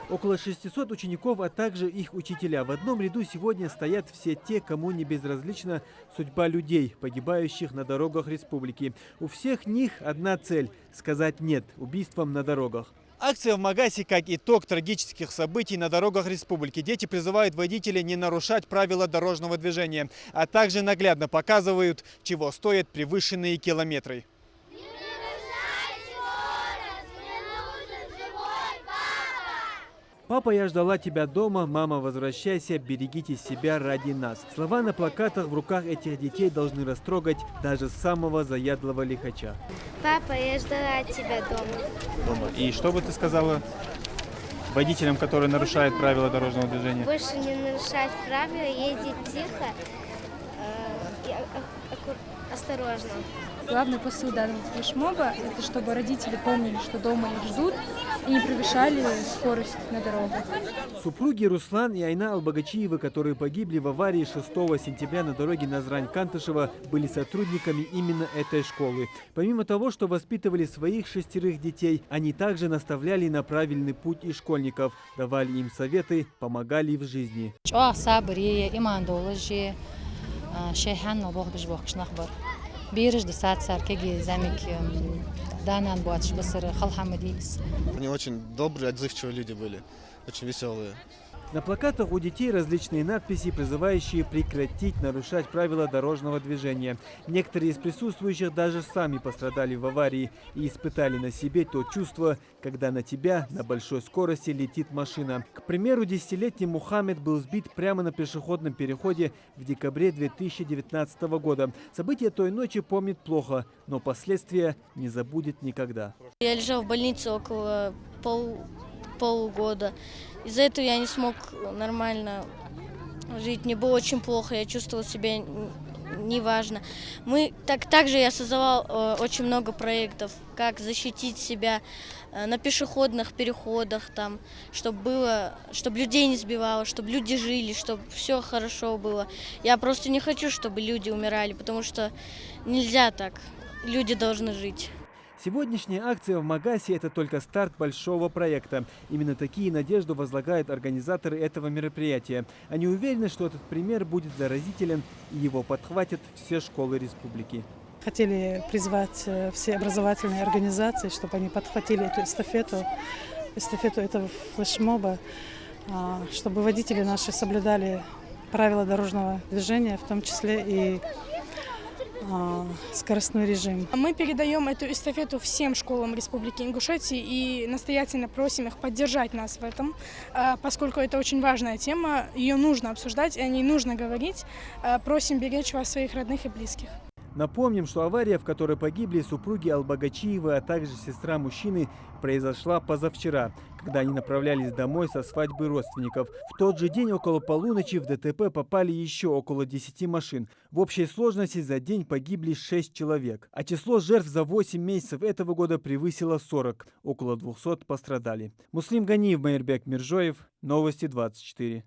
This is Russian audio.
Около 600 учеников, а также их учителя. В одном ряду сегодня стоят все те, кому не безразлична судьба людей, погибающих на дорогах республики. У всех них одна цель – сказать «нет» убийствам на дорогах. Акция в Магасе как итог трагических событий на дорогах республики. Дети призывают водителей не нарушать правила дорожного движения, а также наглядно показывают, чего стоят превышенные километры. «Папа, я ждала тебя дома, мама, возвращайся, берегите себя ради нас». Слова на плакатах в руках этих детей должны растрогать даже самого заядлого лихача. Папа, я ждала тебя дома. И что бы ты сказала водителям, которые нарушают правила дорожного движения? Больше не нарушать правила, ездить тихо и осторожно. Главный посыл данного флешмоба – это чтобы родители помнили, что дома их ждут, и не превышали скорость на дорогах. Супруги Руслан и Айна Албагачиевы, которые погибли в аварии 6 сентября на дороге Назрань-Кантышево, были сотрудниками именно этой школы. Помимо того, что воспитывали своих 6 детей, они также наставляли на правильный путь и школьников, давали им советы, помогали в жизни. Они очень добрые, отзывчивые люди были, очень веселые. На плакатах у детей различные надписи, призывающие прекратить нарушать правила дорожного движения. Некоторые из присутствующих даже сами пострадали в аварии и испытали на себе то чувство, когда на тебя на большой скорости летит машина. К примеру, 10-летний Мухаммед был сбит прямо на пешеходном переходе в декабре 2019 года. События той ночи помнит плохо, но последствия не забудет никогда. Я лежал в больнице около полугода. Из-за этого я не смог нормально жить. Мне было очень плохо, я чувствовал себя неважно. Также я создавал очень много проектов, как защитить себя на пешеходных переходах, чтобы людей не сбивало, чтобы люди жили, чтобы все хорошо было. Я просто не хочу, чтобы люди умирали, потому что нельзя так. Люди должны жить. Сегодняшняя акция в Магасе – это только старт большого проекта. Именно такие надежды возлагают организаторы этого мероприятия. Они уверены, что этот пример будет заразителен и его подхватят все школы республики. Хотели призвать все образовательные организации, чтобы они подхватили эту эстафету этого флешмоба, чтобы водители наши соблюдали правила дорожного движения, в том числе и скоростной режим. Мы передаем эту эстафету всем школам Республики Ингушетия и настоятельно просим их поддержать нас в этом, поскольку это очень важная тема, ее нужно обсуждать, и о ней нужно говорить. Просим беречь вас, своих родных и близких. Напомним, что авария, в которой погибли супруги Албагачиевы, а также сестра мужчины, произошла позавчера, когда они направлялись домой со свадьбы родственников. В тот же день около полуночи в ДТП попали еще около 10 машин. В общей сложности за день погибли 6 человек. А число жертв за 8 месяцев этого года превысило 40. Около 200 пострадали. Муслим Ганиев, Майырбек Миржоев. Новости 24.